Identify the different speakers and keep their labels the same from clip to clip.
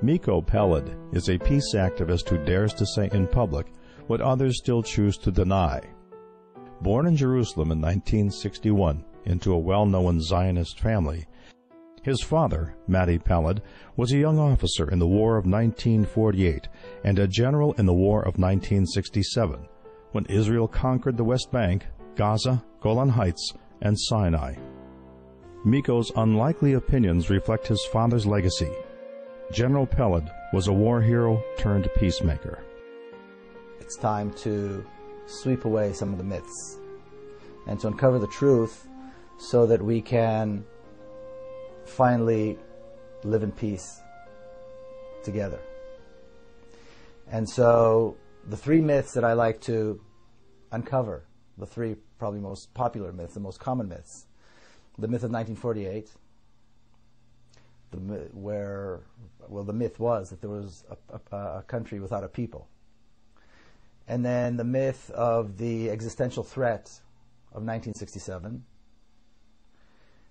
Speaker 1: Miko Peled is a peace activist who dares to say in public what others still choose to deny. Born in Jerusalem in 1961 into a well-known Zionist family, his father, Miko Peled, was a young officer in the War of 1948 and a general in the War of 1967, when Israel conquered the West Bank, Gaza, Golan Heights, and Sinai. Miko's unlikely opinions reflect his father's legacy. General Peled was a war hero turned peacemaker.
Speaker 2: It's time to sweep away some of the myths and to uncover the truth so that we can finally live in peace together. And so the three myths that I like to uncover, the three probably most popular myths, the most common myths. The myth of 1948, the myth was that there was a country without a people. And then the myth of the existential threat of 1967.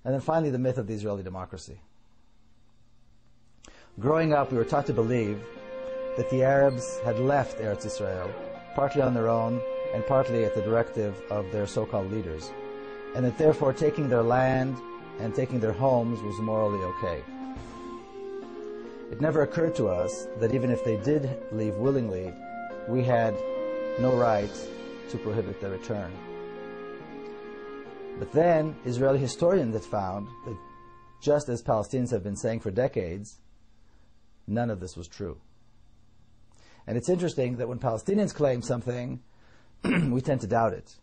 Speaker 2: And then finally the myth of the Israeli democracy. Growing up, we were taught to believe that the Arabs had left Eretz Israel, partly on their own and partly at the directive of their so-called leaders, and that therefore taking their land and taking their homes was morally okay. It never occurred to us that even if they did leave willingly, we had no right to prohibit their return. But then Israeli historians have found that, just as Palestinians have been saying for decades, none of this was true. And it's interesting that when Palestinians claim something, we tend to doubt it.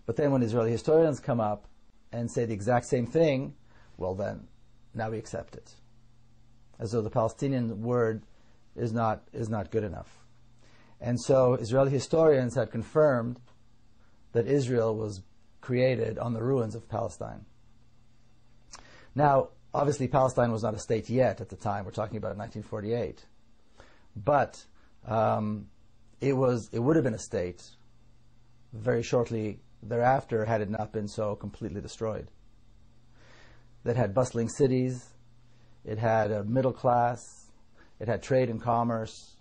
Speaker 2: But then when Israeli historians come up and say the exact same thing, well then, now we accept it. As though the Palestinian word is not good enough. And so Israeli historians had confirmed that Israel was created on the ruins of Palestine. Now, obviously Palestine was not a state yet at the time. We're talking about 1948. But it would have been a state very shortly thereafter had it not been so completely destroyed. That had bustling cities, it had a middle class, it had trade and commerce.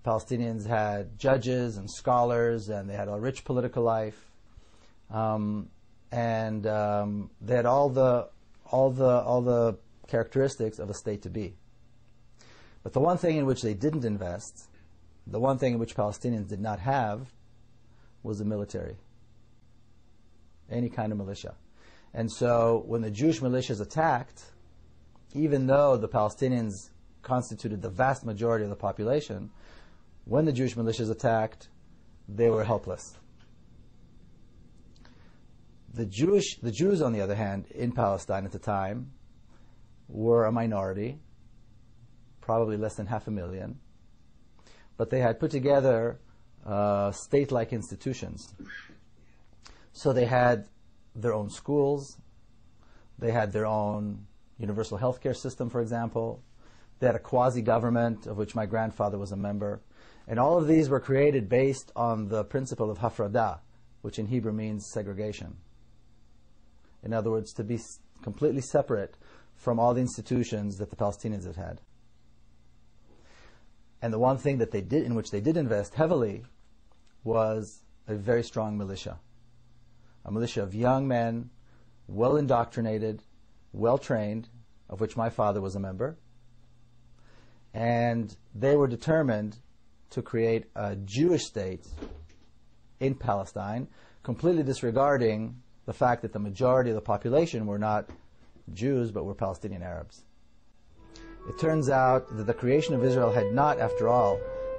Speaker 2: Palestinians had judges and scholars, and they had a rich political life, and they had all the characteristics of a state to be. But the one thing in which they didn't invest, the one thing in which Palestinians did not have, was the military. Any kind of militia. And so when the Jewish militias attacked, even though the Palestinians constituted the vast majority of the population, when the Jewish militias attacked, they were helpless. The Jews, on the other hand, in Palestine at the time, were a minority, probably less than 500,000, but they had put together state-like institutions. So they had their own schools, they had their own universal healthcare system, for example, they had a quasi-government of which my grandfather was a member, and all of these were created based on the principle of hafradah, which in Hebrew means segregation. In other words, to be completely separate from all the institutions that the Palestinians had had. And the one thing that they did, in which they did invest heavily, was a very strong militia. A militia of young men, well indoctrinated, well trained, of which my father was a member. And they were determined to create a Jewish state in Palestine, completely disregarding the fact that the majority of the population were not Jews, but were Palestinian Arabs. It turns out that the creation of Israel had not, after all,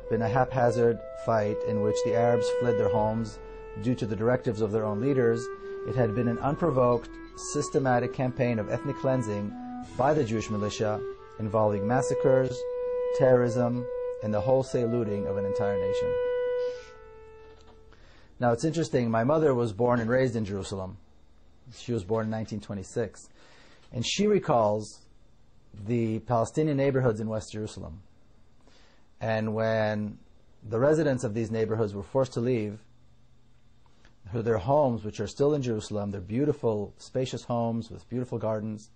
Speaker 2: been a haphazard fight in which the Arabs fled their homes due to the directives of their own leaders. It had been an unprovoked, systematic campaign of ethnic cleansing by the Jewish militia involving massacres, terrorism, and the wholesale looting of an entire nation. Now it's interesting, my mother was born and raised in Jerusalem. She was born in 1926. And she recalls the Palestinian neighborhoods in West Jerusalem. And when the residents of these neighborhoods were forced to leave their homes, which are still in Jerusalem, they're beautiful, spacious homes with beautiful gardens,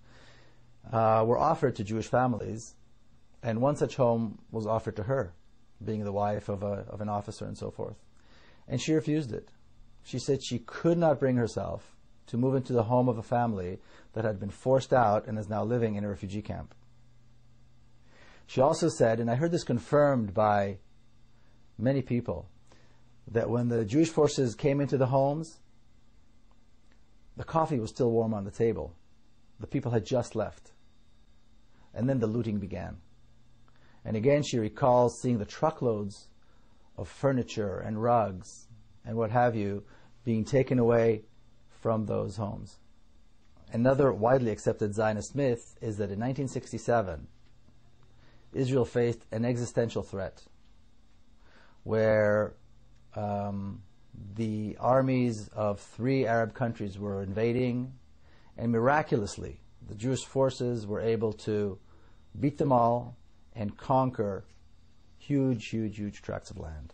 Speaker 2: were offered to Jewish families And one such home was offered to her, being the wife of an officer and so forth. And she refused it. She said she could not bring herself to move into the home of a family that had been forced out and is now living in a refugee camp. She also said, and I heard this confirmed by many people, that when the Jewish forces came into the homes, the coffee was still warm on the table. The people had just left. And then the looting began. And again, she recalls seeing the truckloads of furniture and rugs and what have you being taken away from those homes. Another widely accepted Zionist myth is that in 1967, Israel faced an existential threat where the armies of 3 Arab countries were invading, and miraculously the Jewish forces were able to beat them all and conquer huge tracts of land.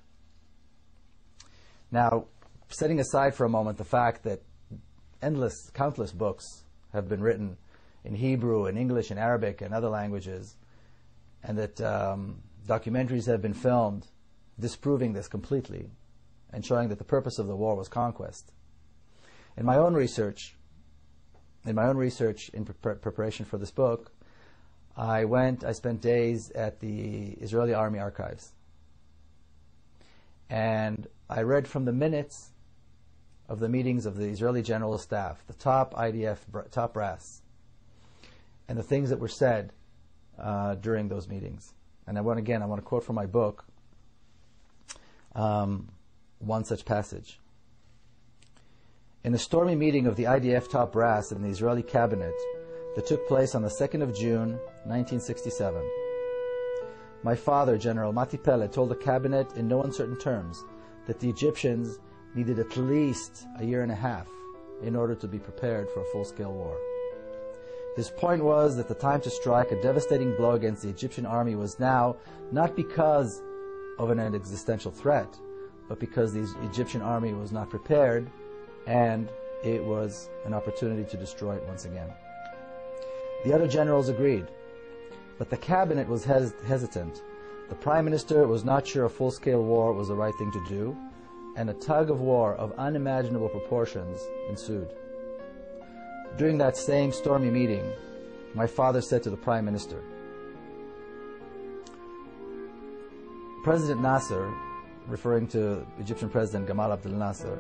Speaker 2: Now, setting aside for a moment the fact that countless books have been written in Hebrew and English and Arabic and other languages, and that documentaries have been filmed disproving this completely and showing that the purpose of the war was conquest. In my own research in preparation for this book, I spent days at the Israeli Army archives. And I read from the minutes of the meetings of the Israeli General Staff, the top IDF, top brass, and the things that were said during those meetings. And I want to quote from my book one such passage. In a stormy meeting of the IDF top brass in the Israeli cabinet that took place on the 2nd of June, 1967, my father, General Miko Peled O, told the cabinet in no uncertain terms that the Egyptians needed at least a year and a half in order to be prepared for a full-scale war. His point was that the time to strike a devastating blow against the Egyptian army was now, not because of an existential threat, but because the Egyptian army was not prepared, and it was an opportunity to destroy it once again. The other generals agreed, but the cabinet was hesitant. The prime minister was not sure a full-scale war was the right thing to do, and a tug of war of unimaginable proportions ensued. During that same stormy meeting, my father said to the prime minister, President Nasser, referring to Egyptian President Gamal Abdel Nasser,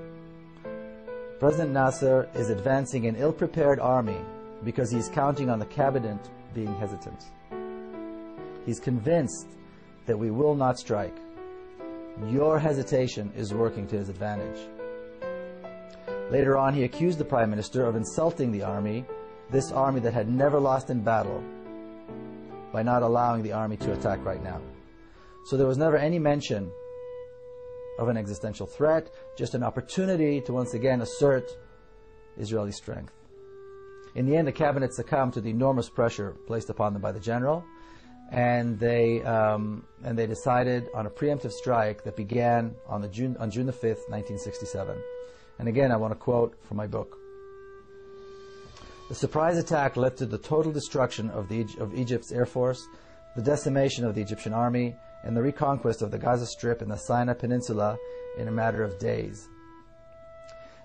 Speaker 2: President Nasser is advancing an ill-prepared army because he's counting on the cabinet being hesitant. He's convinced that we will not strike. Your hesitation is working to his advantage. Later on, he accused the Prime Minister of insulting the army, this army that had never lost in battle, by not allowing the army to attack right now. So there was never any mention of an existential threat, just an opportunity to once again assert Israeli strength. In the end, the cabinet succumbed to the enormous pressure placed upon them by the general, and they decided on a preemptive strike that began on June the 5th, 1967. And again, I want to quote from my book. The surprise attack led to the total destruction of Egypt's air force, the decimation of the Egyptian army, and the reconquest of the Gaza Strip and the Sinai Peninsula in a matter of days.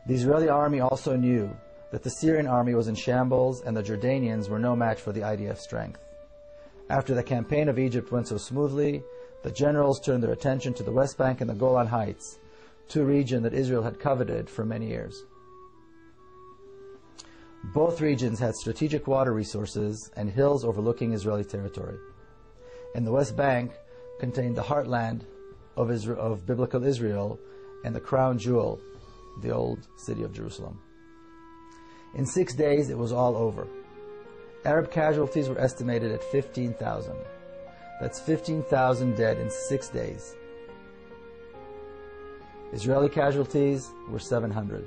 Speaker 2: The Israeli army also knew that the Syrian army was in shambles and the Jordanians were no match for the IDF strength. After the campaign of Egypt went so smoothly, the generals turned their attention to the West Bank and the Golan Heights, two regions that Israel had coveted for many years. Both regions had strategic water resources and hills overlooking Israeli territory. And the West Bank contained the heartland of biblical Israel and the crown jewel, the old city of Jerusalem. In 6 days, it was all over. Arab casualties were estimated at 15,000. That's 15,000 dead in 6 days. Israeli casualties were 700.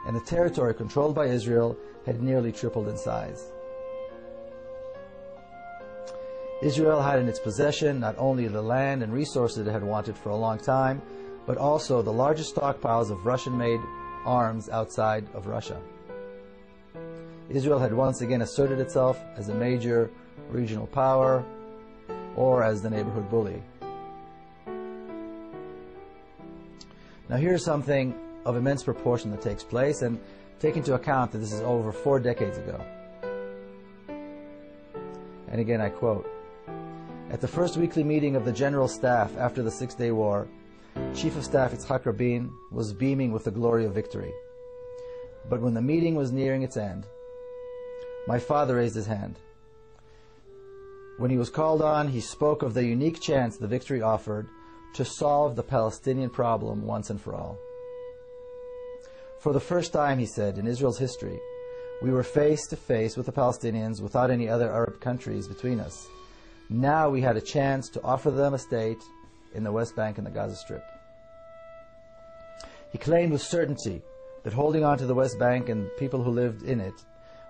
Speaker 2: And the territory controlled by Israel had nearly tripled in size. Israel had in its possession not only the land and resources it had wanted for a long time, but also the largest stockpiles of Russian-made arms outside of Russia. Israel had once again asserted itself as a major regional power, or as the neighborhood bully. Now here's something of immense proportion that takes place, and take into account that this is over 4 decades ago. And again I quote, "At the first weekly meeting of the General Staff after the Six-Day War, Chief of Staff Yitzhak Rabin was beaming with the glory of victory. But when the meeting was nearing its end, my father raised his hand. When he was called on, he spoke of the unique chance the victory offered to solve the Palestinian problem once and for all. For the first time, he said, in Israel's history, we were face to face with the Palestinians without any other Arab countries between us. Now we had a chance to offer them a state in the West Bank and the Gaza Strip." He claimed with certainty that holding on to the West Bank and people who lived in it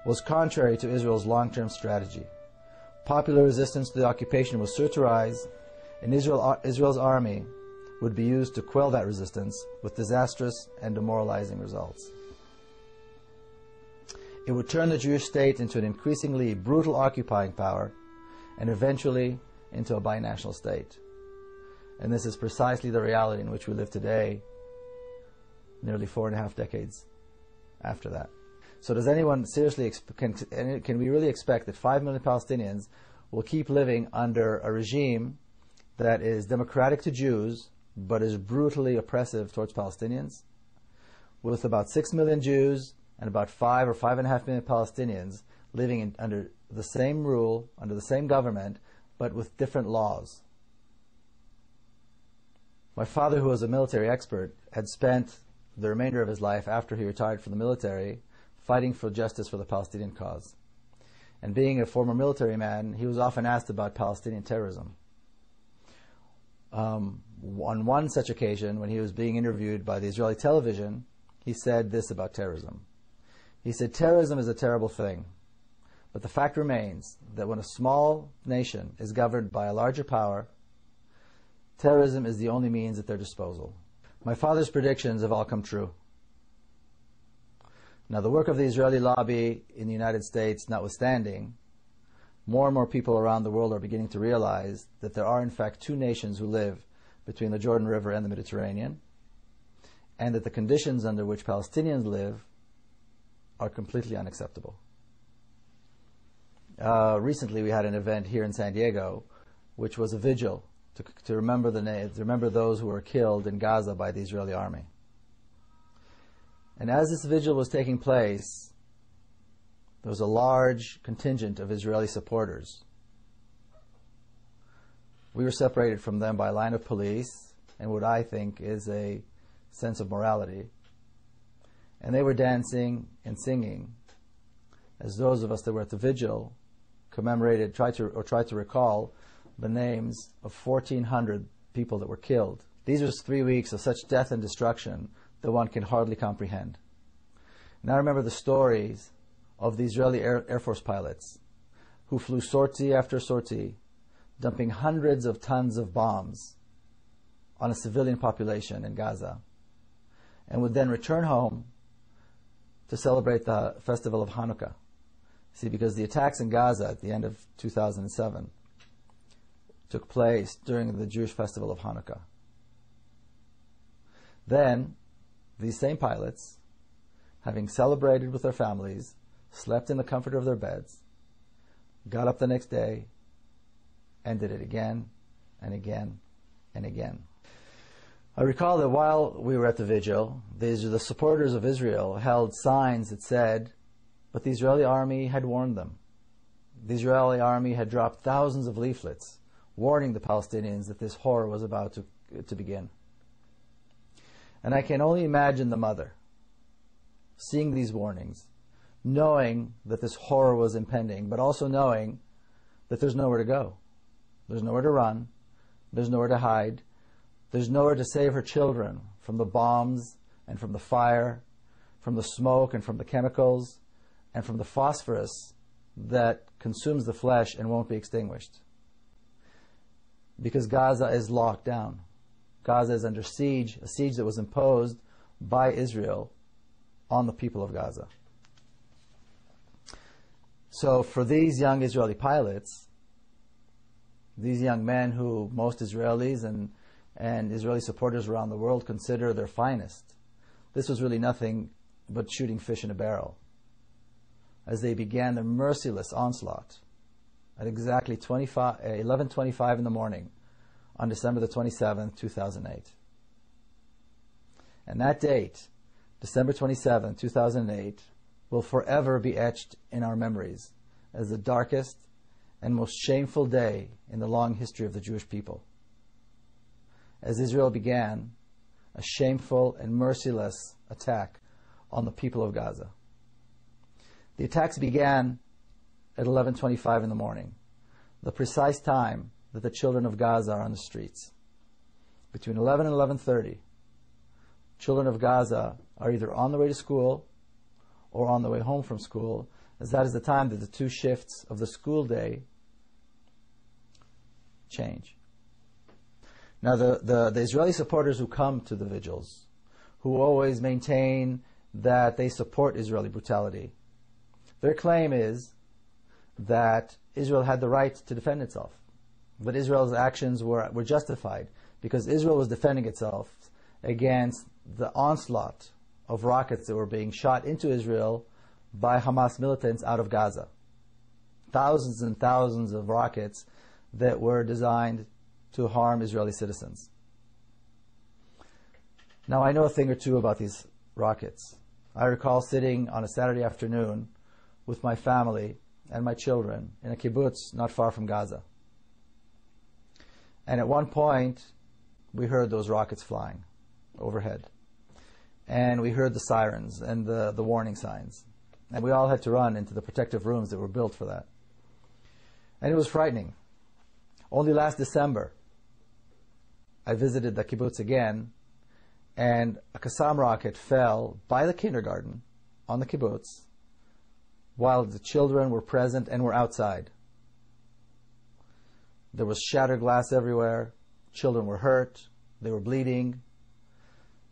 Speaker 2: was contrary to Israel's long-term strategy. Popular resistance to the occupation was sure to rise, and Israel's army would be used to quell that resistance with disastrous and demoralizing results. It would turn the Jewish state into an increasingly brutal occupying power and eventually into a binational state. And this is precisely the reality in which we live today, nearly 4.5 decades after that. So does anyone seriously, can we really expect that 5 million Palestinians will keep living under a regime that is democratic to Jews, but is brutally oppressive towards Palestinians? With about 6 million Jews and about 5 or 5.5 million Palestinians living under the same rule, under the same government, but with different laws. My father, who was a military expert, had spent the remainder of his life after he retired from the military fighting for justice for the Palestinian cause. And being a former military man, he was often asked about Palestinian terrorism. On one such occasion, when he was being interviewed by the Israeli television, he said this about terrorism. He said, "Terrorism is a terrible thing, but the fact remains that when a small nation is governed by a larger power, terrorism is the only means at their disposal." My father's predictions have all come true. Now, the work of the Israeli lobby in the United States notwithstanding, more and more people around the world are beginning to realize that there are in fact 2 nations who live between the Jordan River and the Mediterranean, and that the conditions under which Palestinians live are completely unacceptable. Recently we had an event here in San Diego, which was a vigil to remember those who were killed in Gaza by the Israeli army. And as this vigil was taking place, there was a large contingent of Israeli supporters. We were separated from them by a line of police and what I think is a sense of morality. And they were dancing and singing as those of us that were at the vigil tried to recall the names of 1,400 people that were killed. These were 3 weeks of such death and destruction that one can hardly comprehend. And I remember the stories of the Israeli Air Force pilots who flew sortie after sortie, dumping hundreds of tons of bombs on a civilian population in Gaza, and would then return home to celebrate the festival of Hanukkah. See, because the attacks in Gaza at the end of 2007 took place during the Jewish festival of Hanukkah. Then, these same pilots, having celebrated with their families, slept in the comfort of their beds, got up the next day, and did it again and again and again. I recall that while we were at the vigil, the supporters of Israel held signs that said, but the Israeli army had warned them. The Israeli army had dropped thousands of leaflets warning the Palestinians that this horror was about to begin. And I can only imagine the mother seeing these warnings, knowing that this horror was impending, but also knowing that there's nowhere to go. There's nowhere to run. There's nowhere to hide. There's nowhere to save her children from the bombs and from the fire, from the smoke and from the chemicals, and from the phosphorus that consumes the flesh and won't be extinguished. Because Gaza is locked down. Gaza is under siege, a siege that was imposed by Israel on the people of Gaza. So for these young Israeli pilots, These young men who most Israelis and Israeli supporters around the world consider their finest. This was really nothing but shooting fish in a barrel as they began their merciless onslaught at exactly 11:25 in the morning on December the 27th, 2008. And that date, December 27, 2008, will forever be etched in our memories as the darkest and most shameful day in the long history of the Jewish people, as Israel began a shameful and merciless attack on the people of Gaza. The attacks began at 11:25 in the morning, the precise time that the children of Gaza are on the streets. Between 11 and 11:30, children of Gaza are either on the way to school or on the way home from school, as that is the time that the two shifts of the school day change. Now, the Israeli supporters who come to the vigils, who always maintain that they support Israeli brutality, their claim is that Israel had the right to defend itself, but Israel's actions were justified because Israel was defending itself against the onslaught of rockets that were being shot into Israel by Hamas militants out of Gaza. Thousands and thousands of rockets that were designed to harm Israeli citizens. Now, I know a thing or two about these rockets. I recall sitting on a Saturday afternoon with my family and my children in a kibbutz not far from Gaza. And at one point, we heard those rockets flying overhead. And we heard the sirens and the warning signs. And we all had to run into the protective rooms that were built for that. And it was frightening. Only last December, I visited the kibbutz again, and a Qassam rocket fell by the kindergarten on the kibbutz while the children were present and were outside. There was shattered glass everywhere. Children were hurt. They were bleeding.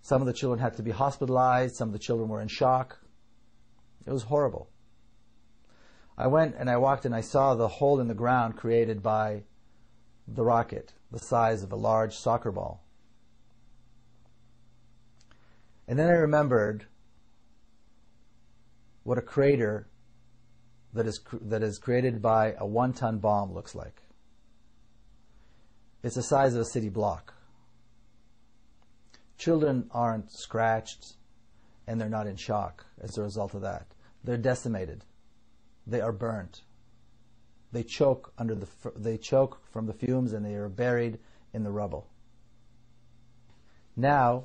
Speaker 2: Some of the children had to be hospitalized. Some of the children were in shock. It was horrible. I went and I walked and I saw the hole in the ground created by the rocket, the size of a large soccer ball. And then I remembered what a crater that is created by a 1-ton bomb looks like. It's the size of a city block. Children aren't scratched and they're not in shock as a result of that. They're decimated. They are burnt. They choke from the fumes and they are buried in the rubble. Now,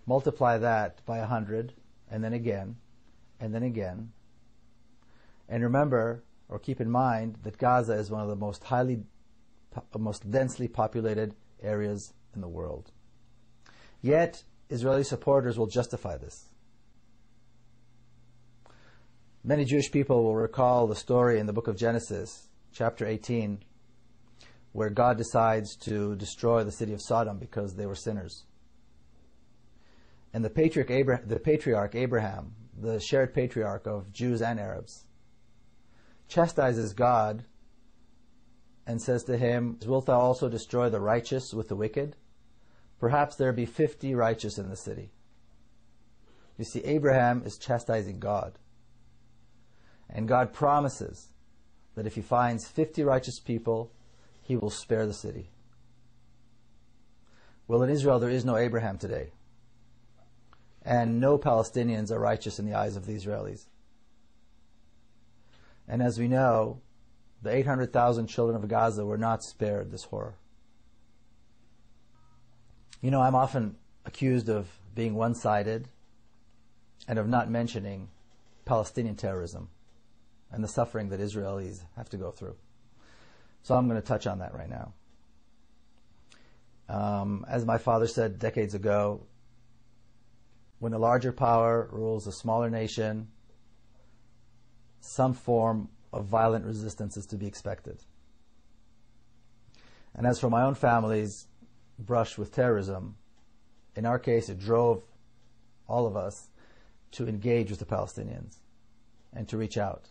Speaker 2: multiply that by 100, and then again, and then again. And remember, or keep in mind, that Gaza is one of the most densely populated areas in the world. Yet, Israeli supporters will justify this. Many Jewish people will recall the story in the book of Genesis, chapter 18, where God decides to destroy the city of Sodom because they were sinners. And the patriarch Abraham, the shared patriarch of Jews and Arabs, chastises God and says to him, "Wilt thou also destroy the righteous with the wicked? Perhaps there be 50 righteous in the city." You see, Abraham is chastising God. And God promises that if he finds 50 righteous people, he will spare the city. Well, in Israel, there is no Abraham today. And no Palestinians are righteous in the eyes of the Israelis. And as we know, the 800,000 children of Gaza were not spared this horror. You know, I'm often accused of being one-sided and of not mentioning Palestinian terrorism and the suffering that Israelis have to go through. So I'm going to touch on that right now. As my father said decades ago, when a larger power rules a smaller nation, some form of violent resistance is to be expected. And as for my own family's brush with terrorism, in our case it drove all of us to engage with the Palestinians and to reach out.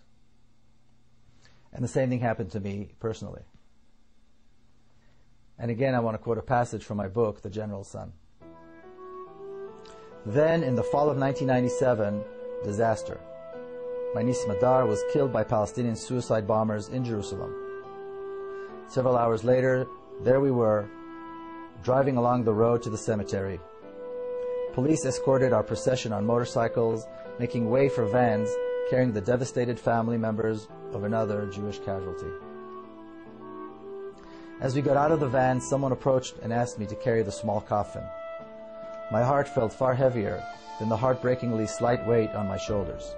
Speaker 2: And the same thing happened to me personally. And again, I want to quote a passage from my book, The General's Son. Then, in the fall of 1997, disaster. My niece Madar was killed by Palestinian suicide bombers in Jerusalem. Several hours later, there we were, driving along the road to the cemetery. Police escorted our procession on motorcycles, making way for vans carrying the devastated family members of another Jewish casualty. As we got out of the van, someone approached and asked me to carry the small coffin. My heart felt far heavier than the heartbreakingly slight weight on my shoulders.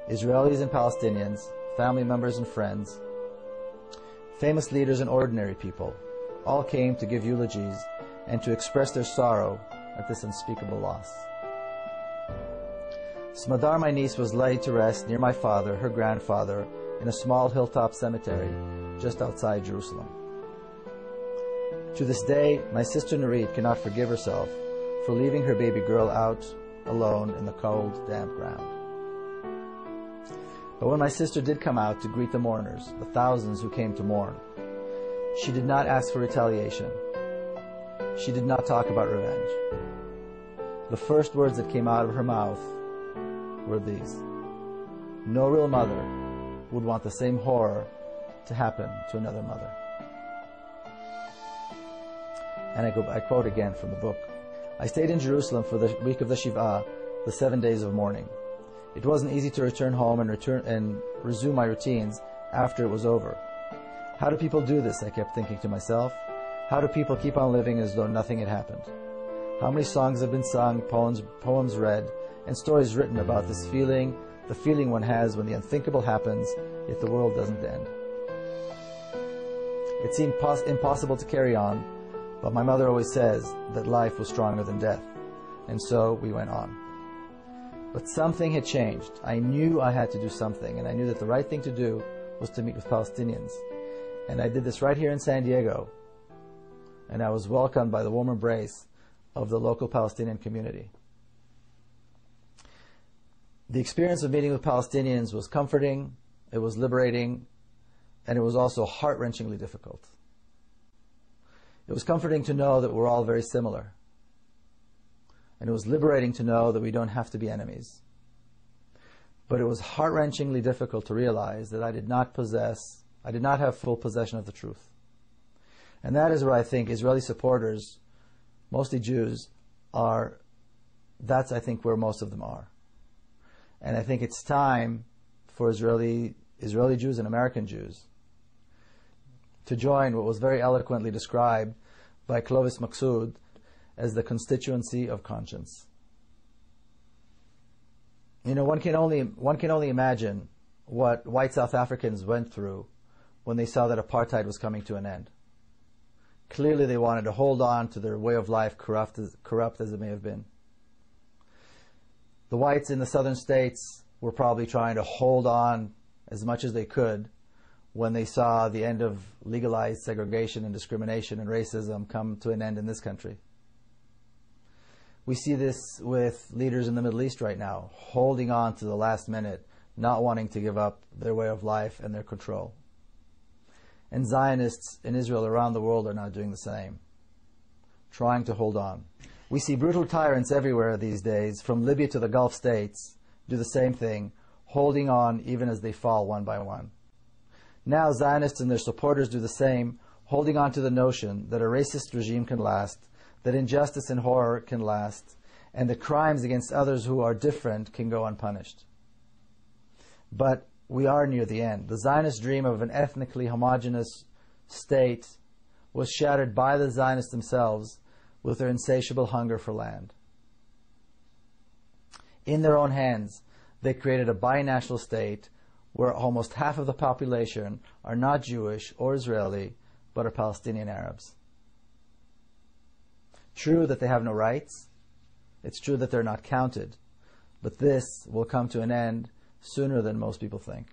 Speaker 2: Israelis and Palestinians, family members and friends, famous leaders and ordinary people, all came to give eulogies and to express their sorrow at this unspeakable loss. Smadar, my niece, was laid to rest near my father, her grandfather, in a small hilltop cemetery just outside Jerusalem. To this day, my sister Nurit cannot forgive herself for leaving her baby girl out alone in the cold, damp ground. But when my sister did come out to greet the mourners, the thousands who came to mourn, she did not ask for retaliation. She did not talk about revenge. The first words that came out of her mouth were these: no real mother would want the same horror to happen to another mother. And I quote again from the book. I stayed in Jerusalem for the week of the Shiv'ah, the 7 days of mourning. It wasn't easy to return home and resume my routines after it was over. How do people do this? I kept thinking to myself. How do people keep on living as though nothing had happened? How many songs have been sung, poems read, and stories written about this feeling, the feeling one has when the unthinkable happens, yet the world doesn't end. It seemed impossible to carry on, but my mother always says that life was stronger than death, and so we went on. But something had changed. I knew I had to do something, and I knew that the right thing to do was to meet with Palestinians. And I did this right here in San Diego, and I was welcomed by the warm embrace of the local Palestinian community. The experience of meeting with Palestinians was comforting, it was liberating, and it was also heart-wrenchingly difficult. It was comforting to know that we're all very similar. And it was liberating to know that we don't have to be enemies. But it was heart-wrenchingly difficult to realize that I did not have full possession of the truth. And that is where I think Israeli supporters, mostly Jews, that's I think where most of them are. And I think it's time for Israeli Jews and American Jews to join what was very eloquently described by Clovis Maksud as the constituency of conscience. You know, one can only imagine what white South Africans went through when they saw that apartheid was coming to an end. Clearly they wanted to hold on to their way of life, corrupt as it may have been. The whites in the southern states were probably trying to hold on as much as they could when they saw the end of legalized segregation and discrimination and racism come to an end in this country. We see this with leaders in the Middle East right now, holding on to the last minute, not wanting to give up their way of life and their control. And Zionists in Israel around the world are now doing the same, trying to hold on. We see brutal tyrants everywhere these days, from Libya to the Gulf states, do the same thing, holding on even as they fall one by one. Now Zionists and their supporters do the same, holding on to the notion that a racist regime can last, that injustice and horror can last, and that crimes against others who are different can go unpunished. But we are near the end. The Zionist dream of an ethnically homogeneous state was shattered by the Zionists themselves with their insatiable hunger for land. In their own hands, they created a binational state where almost half of the population are not Jewish or Israeli, but are Palestinian Arabs. True that they have no rights. It's true that they're not counted. But this will come to an end sooner than most people think.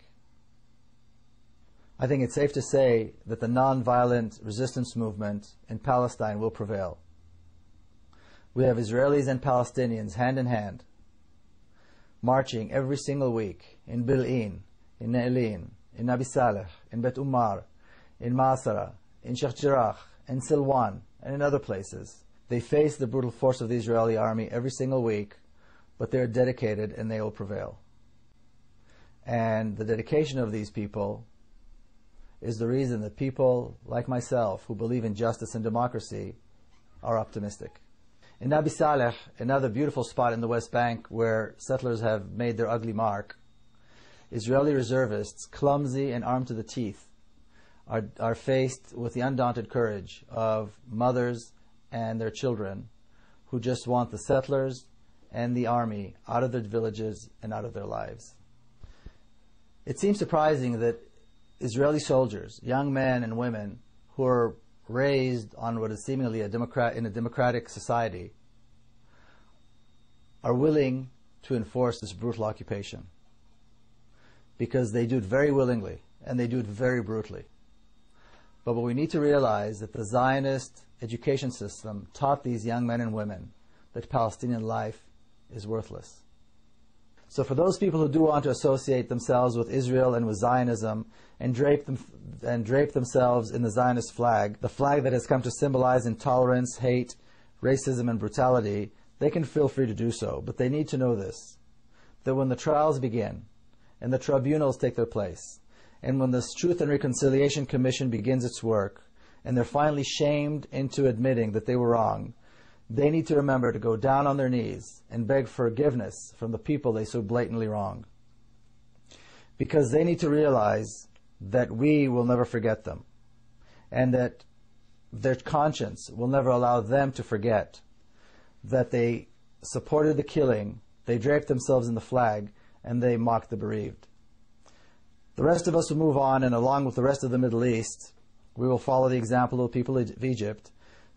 Speaker 2: I think it's safe to say that the non-violent resistance movement in Palestine will prevail. We have Israelis and Palestinians hand in hand, marching every single week in Bil'in, in Ne'elin, in Nabi Saleh, in Bet Umar, in Masara, in Sheikh Jarrah, in Silwan and in other places. They face the brutal force of the Israeli army every single week, but they're dedicated and they will prevail. And the dedication of these people is the reason that people like myself who believe in justice and democracy are optimistic. In Nabi Saleh, another beautiful spot in the West Bank where settlers have made their ugly mark, Israeli reservists, clumsy and armed to the teeth, are faced with the undaunted courage of mothers and their children who just want the settlers and the army out of their villages and out of their lives. It seems surprising that Israeli soldiers, young men and women who are raised on what is seemingly in a democratic society, are willing to enforce this brutal occupation, because they do it very willingly and they do it very brutally. But what we need to realize that the Zionist education system taught these young men and women that Palestinian life is worthless. So for those people who do want to associate themselves with Israel and with Zionism and drape themselves in the Zionist flag, the flag that has come to symbolize intolerance, hate, racism, and brutality, they can feel free to do so. But they need to know this, that when the trials begin and the tribunals take their place, and when the Truth and Reconciliation Commission begins its work, and they're finally shamed into admitting that they were wrong, they need to remember to go down on their knees and beg forgiveness from the people they so blatantly wronged. Because they need to realize that we will never forget them, and that their conscience will never allow them to forget that they supported the killing, they draped themselves in the flag, and they mocked the bereaved. The rest of us will move on, and along with the rest of the Middle East, we will follow the example of the people of Egypt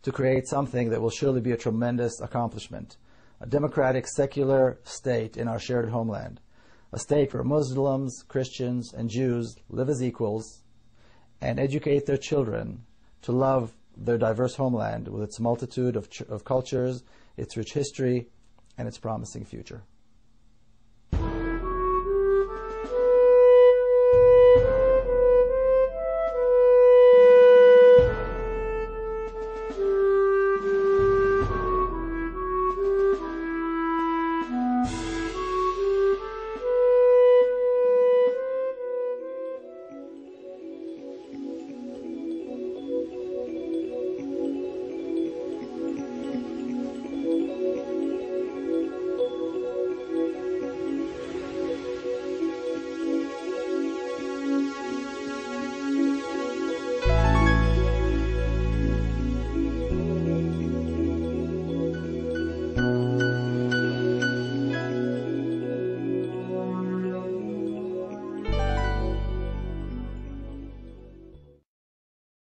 Speaker 2: to create something that will surely be a tremendous accomplishment. A democratic, secular state in our shared homeland. A state where Muslims, Christians, and Jews live as equals and educate their children to love their diverse homeland with its multitude of cultures, its rich history, and its promising future.